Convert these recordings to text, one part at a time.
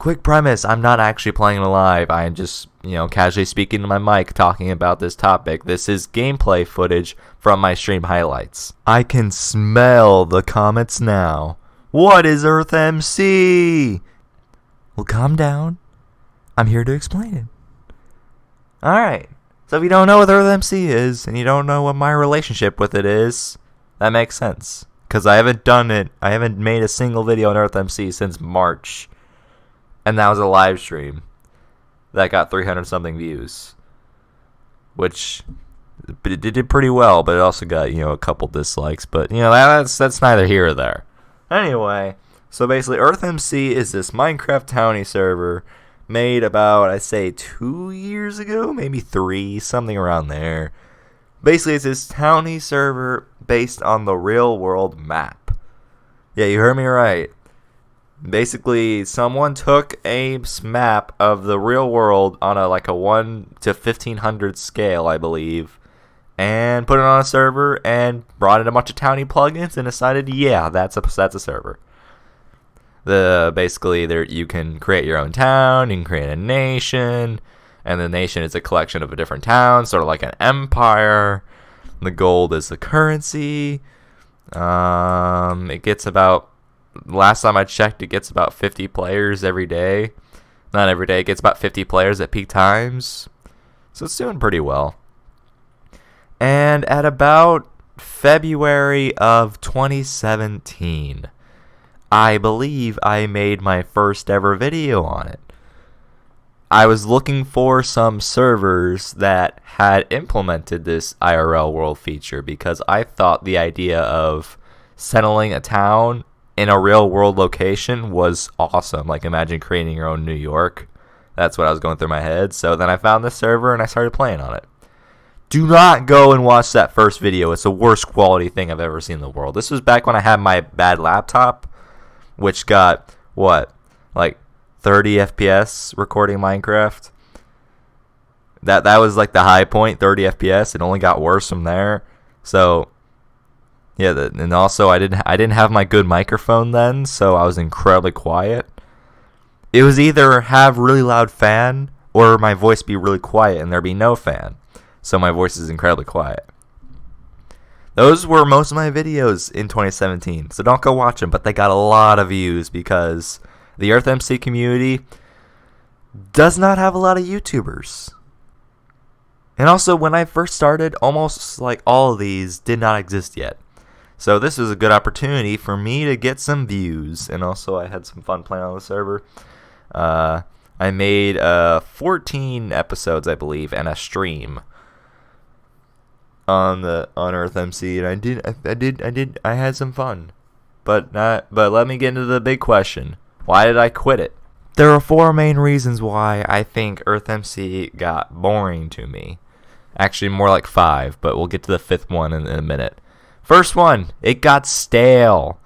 quick premise, I'm not actually playing it live. I am just, casually speaking to my mic talking about this topic. This is gameplay footage from my stream highlights. I can smell the comments now. What is earthmc? Well, calm down. I'm here to explain it. Alright. So if you don't know what earthmc is, and you don't know what my relationship with it is, that makes sense. Because I haven't done it. I haven't made a single video on earthmc since March. And that was a live stream that got 300 something views, which it did pretty well, but it also got, a couple dislikes, but that's neither here or there. Anyway, so basically earthmc is this Minecraft townie server made about, I say, 2 years ago, maybe 3, something around there. Basically, it's this townie server based on the real world map. Yeah, you heard me right. Basically, someone took a map of the real world on a 1 to 1500 scale, I believe, and put it on a server and brought in a bunch of townie plugins and decided, yeah, that's a server. Basically, you can create your own town, you can create a nation, and the nation is a collection of different towns, sort of like an empire. The gold is the currency. It gets about... Last time I checked, it gets about 50 players every day. Not every day, it gets about 50 players at peak times. So it's doing pretty well. And at about February of 2017, I believe I made my first ever video on it. I was looking for some servers that had implemented this IRL world feature because I thought the idea of settling a town in a real world location was awesome. Like, imagine creating your own New York. That's what I was going through my head. So then I found this server and I started playing on it. Do not go and watch that first video. It's the worst quality thing I've ever seen in the world. This was back when I had my bad laptop, which got, 30 FPS recording Minecraft. That was like the high point, 30 FPS. It only got worse from there. So... yeah, and also I didn't have my good microphone then, so I was incredibly quiet. It was either have really loud fan or my voice be really quiet and there be no fan. So my voice is incredibly quiet. Those were most of my videos in 2017, so don't go watch them, but they got a lot of views because the earthmc community does not have a lot of YouTubers. And also, when I first started, almost all of these did not exist yet. So this was a good opportunity for me to get some views, and also I had some fun playing on the server. I made 14 episodes, I believe, and a stream on earthmc, and I had some fun. But let me get into the big question: why did I quit it? There are 4 main reasons why I think earthmc got boring to me. Actually, more like 5, but we'll get to the 5th one in a minute. First one, it got stale.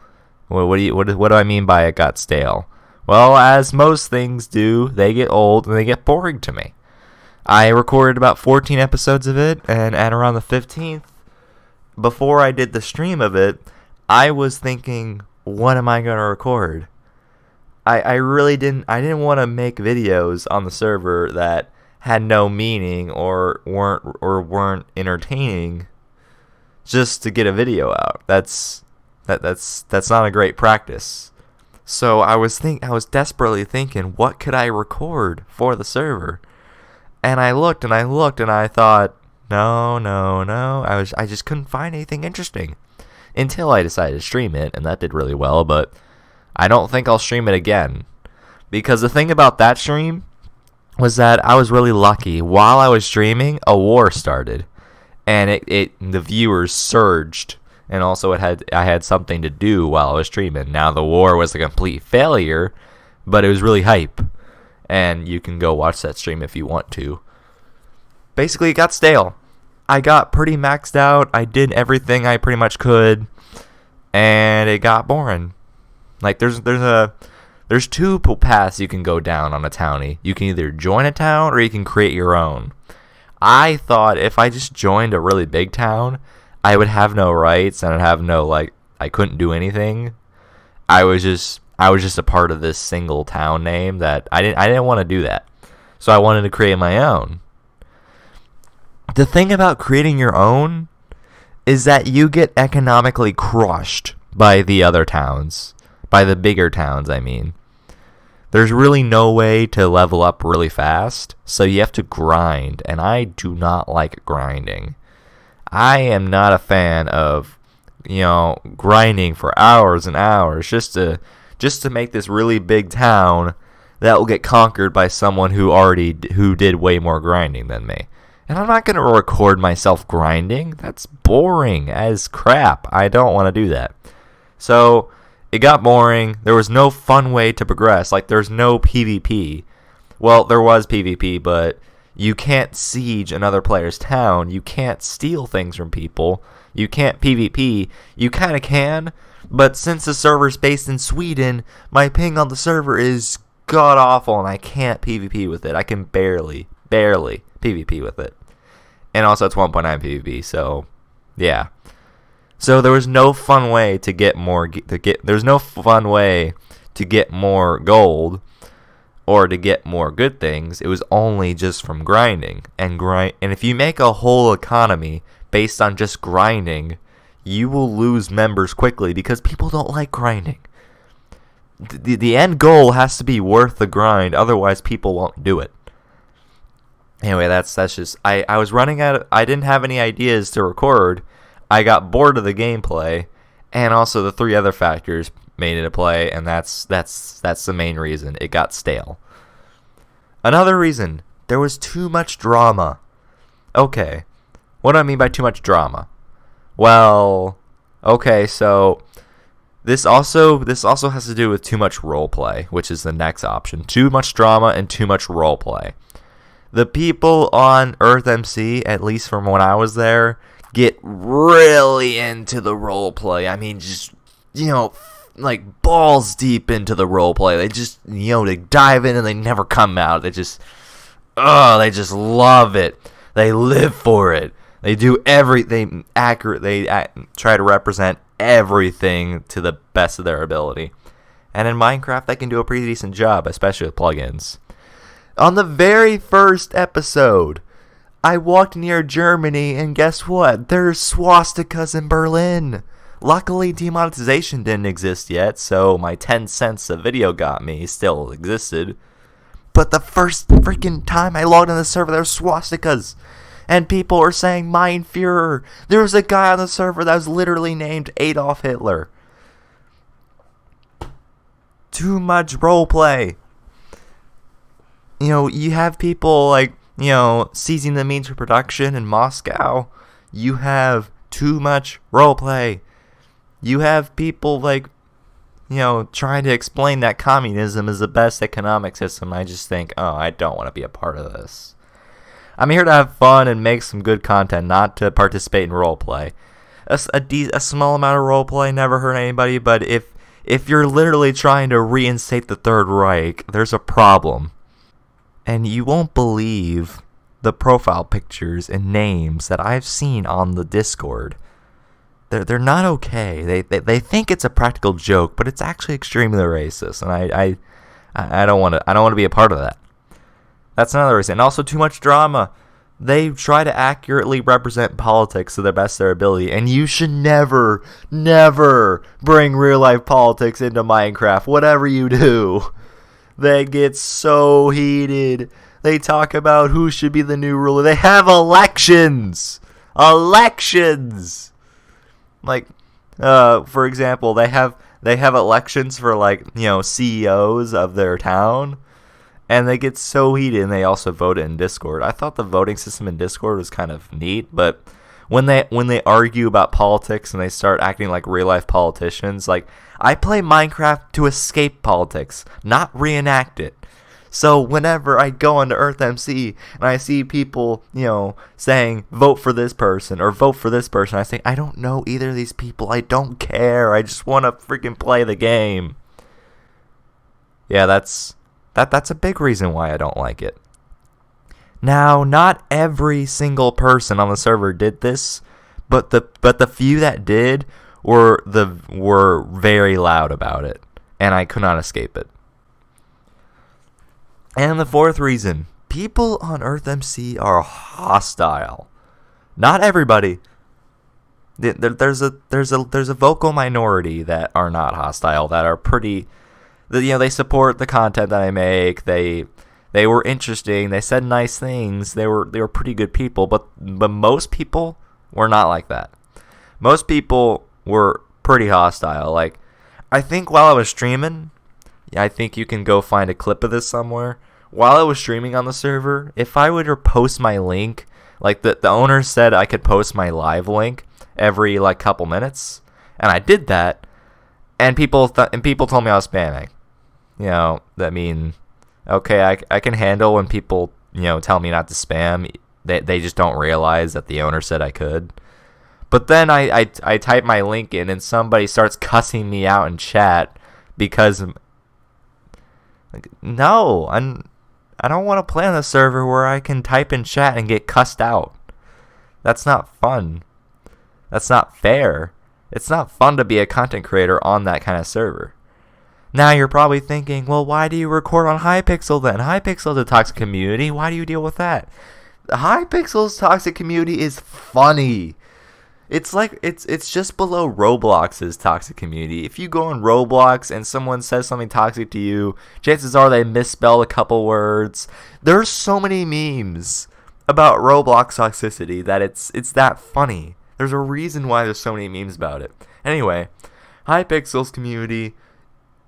What do I mean by it got stale? Well, as most things do, they get old and they get boring to me. I recorded about 14 episodes of it, and at around the 15th, before I did the stream of it, I was thinking, what am I going to record? I didn't want to make videos on the server that had no meaning or weren't entertaining just to get a video out. That's not a great practice. So I was desperately thinking, what could I record for the server? And I looked and I thought, no. I just couldn't find anything interesting until I decided to stream it, and that did really well, but I don't think I'll stream it again. Because the thing about that stream was that I was really lucky. While I was streaming, a war started. And the viewers surged, and also I had something to do while I was streaming. Now the war was a complete failure, but it was really hype, and you can go watch that stream if you want to. Basically, it got stale. I got pretty maxed out. I did everything I pretty much could, and it got boring. Like there's 2 paths you can go down on a townie. You can either join a town or you can create your own. I thought if I just joined a really big town, I would have no rights and I'd have no, I couldn't do anything. I I was just a part of this single town name that I didn't want to do that. So I wanted to create my own. The thing about creating your own is that you get economically crushed by the other towns, by the bigger towns, I mean. There's really no way to level up really fast, so you have to grind, and I do not like grinding. I am not a fan of, grinding for hours and hours just to make this really big town that will get conquered by someone who did way more grinding than me. And I'm not going to record myself grinding. That's boring as crap. I don't want to do that. So it got boring. There was no fun way to progress. Like, there's no PvP. Well, there was PvP, but you can't siege another player's town. You can't steal things from people. You can't PvP. You kind of can, but since the server's based in Sweden, my ping on the server is god-awful, and I can't PvP with it. I can barely PvP with it. And also it's 1.9 PvP, so yeah. So there was no fun way to get more gold or to get more good things. It was only just from grinding. And if you make a whole economy based on just grinding, you will lose members quickly because people don't like grinding. The end goal has to be worth the grind, otherwise people won't do it. Anyway, that's just I was running out. I didn't have any ideas to record. I got bored of the gameplay, and also the 3 other factors made it a play, and that's the main reason it got stale. Another reason, there was too much drama. Okay, what do I mean by too much drama? Well, okay, so this also has to do with too much roleplay, which is the next option. Too much drama and too much roleplay. The people on earthmc, at least from when I was there, get really into the roleplay. I mean, just, like balls deep into the roleplay. They just, they dive in and they never come out. They just love it. They live for it. They do everything accurate. They try to represent everything to the best of their ability. And in Minecraft, they can do a pretty decent job, especially with plugins. On the very first episode, I walked near Germany, and guess what? There's swastikas in Berlin. Luckily, demonetization didn't exist yet, so my 10 cents a video got me still existed. But the first freaking time I logged on the server, there were swastikas. And people were saying Mein Führer. There was a guy on the server that was literally named Adolf Hitler. Too much roleplay. You have people like, seizing the means of production in Moscow. You have too much roleplay. You have people like, trying to explain that communism is the best economic system. I just think, I don't want to be a part of this. I'm here to have fun and make some good content, not to participate in roleplay. A small amount of roleplay never hurt anybody, but if you're literally trying to reinstate the Third Reich, there's a problem. And you won't believe the profile pictures and names that I've seen on the Discord. They're not okay. They think it's a practical joke, but it's actually extremely racist, and I don't want to be a part of that. That's another reason. And also too much drama. They try to accurately represent politics to the best of their ability, and you should never bring real life politics into Minecraft. Whatever you do. They get so heated. They talk about who should be the new ruler. They have elections. Like, for example, they have elections for CEOs of their town, and they get so heated. And they also vote in Discord. I thought the voting system in Discord was kind of neat, but when they argue about politics and they start acting like real life politicians, like, I play Minecraft to escape politics, not reenact it. So whenever I go onto earthmc and I see people, saying vote for this person or vote for this person, I think, I don't know either of these people. I don't care. I just want to freaking play the game. Yeah, that's a big reason why I don't like it. Now, not every single person on the server did this, but the few that did were very loud about it. and I could not escape it. And the fourth reason, people on earthmc are hostile. Not everybody. There's a vocal minority that are not hostile, that are pretty, they support the content that I make. They were interesting. They said nice things. They were pretty good people, but most people were not like that. Most people were pretty hostile. Like, I think while I was streaming, I think you can go find a clip of this somewhere. While I was streaming on the server, if I were to post my link, like the owner said I could post my live link every like couple minutes, and I did that, and people told me I was spamming. That mean, okay, I can handle when people tell me not to spam. They just don't realize that the owner said I could. But then I type my link in, and somebody starts cussing me out in chat because, like, no, I don't want to play on a server where I can type in chat and get cussed out. That's not fun. That's not fair. It's not fun to be a content creator on that kind of server. Now you're probably thinking, well, why do you record on Hypixel then? Hypixel's a toxic community. Why do you deal with that? Hypixel's toxic community is funny. It's like it's just below Roblox's toxic community. If you go on Roblox and someone says something toxic to you, chances are they misspelled a couple words. There's so many memes about Roblox toxicity that it's that funny. There's a reason why there's so many memes about it. Anyway, Hypixel's community,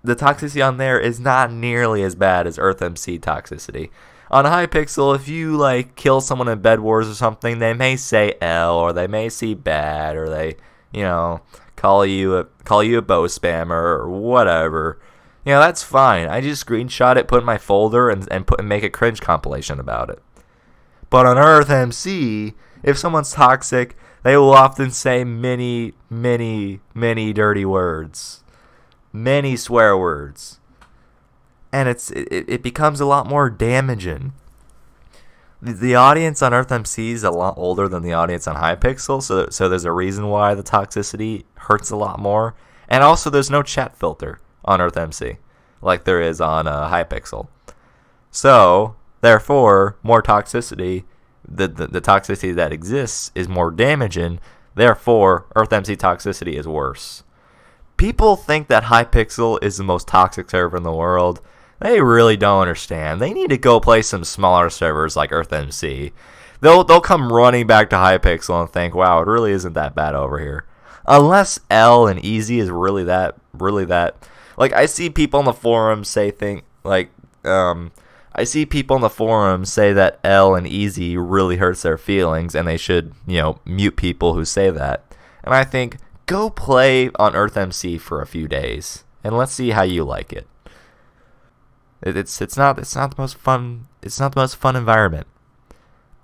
the toxicity on there is not nearly as bad as earthmc toxicity. On Hypixel, if you like kill someone in Bed Wars or something, they may say L, or they may see bad, or they, call you a bow spammer or whatever. That's fine. I just screenshot it, put it in my folder, and make a cringe compilation about it. But on earthmc, if someone's toxic, they will often say many, many, many dirty words, many swear words. And it becomes a lot more damaging. The audience on earthmc is a lot older than the audience on Hypixel, so there's a reason why the toxicity hurts a lot more. And also, there's no chat filter on earthmc like there is on Hypixel. So, therefore, more toxicity, the toxicity that exists is more damaging. Therefore, earthmc toxicity is worse. People think that Hypixel is the most toxic server in the world. They really don't understand. They need to go play some smaller servers like earthmc. They'll come running back to Hypixel and think, wow, it really isn't that bad over here. Unless L and Easy is really that. Like, I see people on the forums say that L and Easy really hurts their feelings, and they should, mute people who say that. And I think, go play on earthmc for a few days, and let's see how you like it. It's not the most fun. It's not the most fun environment.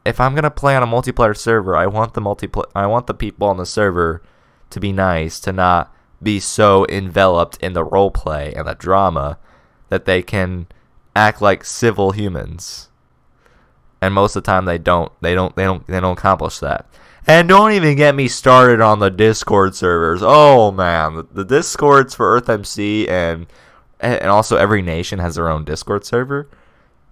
If I'm gonna play on a multiplayer server, I want the people on the server to be nice, to not be so enveloped in the role play and the drama that they can act like civil humans. And most of the time they don't accomplish that. And don't even get me started on the Discord servers. Oh man, the Discords for earthmc and also every nation has their own Discord server,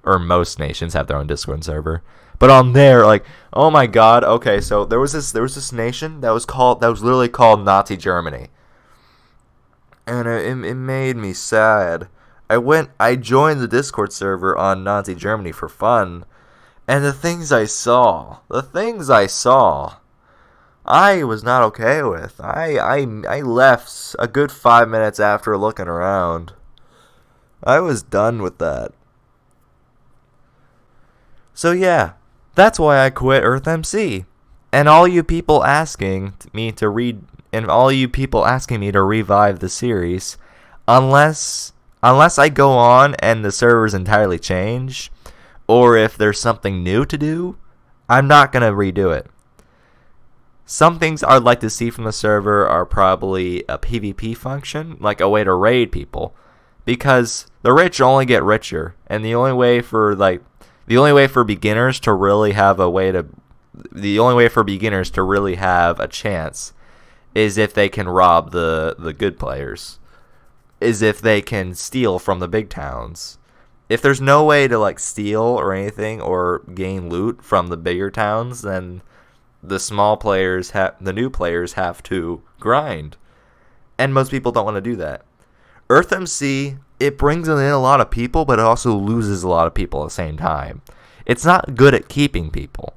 or most nations have their own Discord server. But on there, like, oh my god, okay, so there was this nation that was literally called Nazi Germany, and it made me sad. I joined the Discord server on Nazi Germany for fun, and the things I saw, I was not okay with. I left a good 5 minutes after looking around. I was done with that. So yeah, that's why I quit earthmc. And all you people asking me to revive the series, unless I go on and the servers entirely change, or if there's something new to do, I'm not gonna redo it. Some things I'd like to see from the server are probably a PvP function, like a way to raid people. Because the rich only get richer, and the only way for beginners to really have a chance is if they can rob the good players. is if they can steal from the big towns. If there's no way to like steal or anything or gain loot from the bigger towns, then the new players have to grind. And most people don't want to do that. EarthMC, it brings in a lot of people, but it also loses a lot of people at the same time. It's not good at keeping people,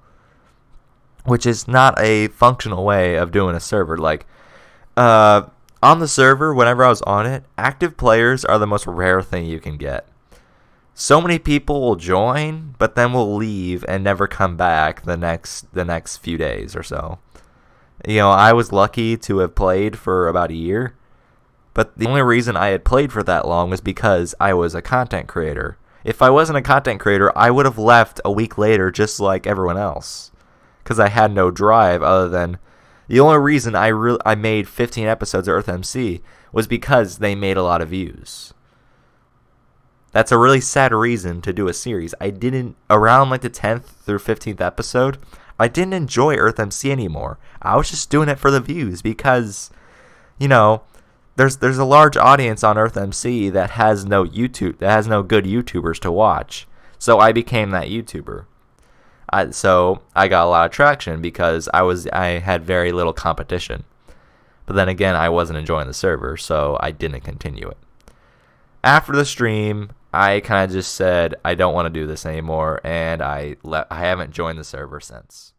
which is not a functional way of doing a server. Like, on the server, whenever I was on it, active players are the most rare thing you can get. So many people will join, but then will leave and never come back the next few days or so. I was lucky to have played for about a year, but the only reason I had played for that long was because I was a content creator. If I wasn't a content creator, I would have left a week later just like everyone else, because I had no drive other than the only reason I made 15 episodes of EarthMC was because they made a lot of views. That's a really sad reason to do a series. I didn't, around like the 10th through 15th episode, I didn't enjoy EarthMC anymore. I was just doing it for the views because, there's a large audience on EarthMC that has no good YouTubers to watch. So I became that YouTuber. So I got a lot of traction because I had very little competition. But then again, I wasn't enjoying the server, so I didn't continue it. After the stream, I kind of just said I don't want to do this anymore, and I haven't joined the server since.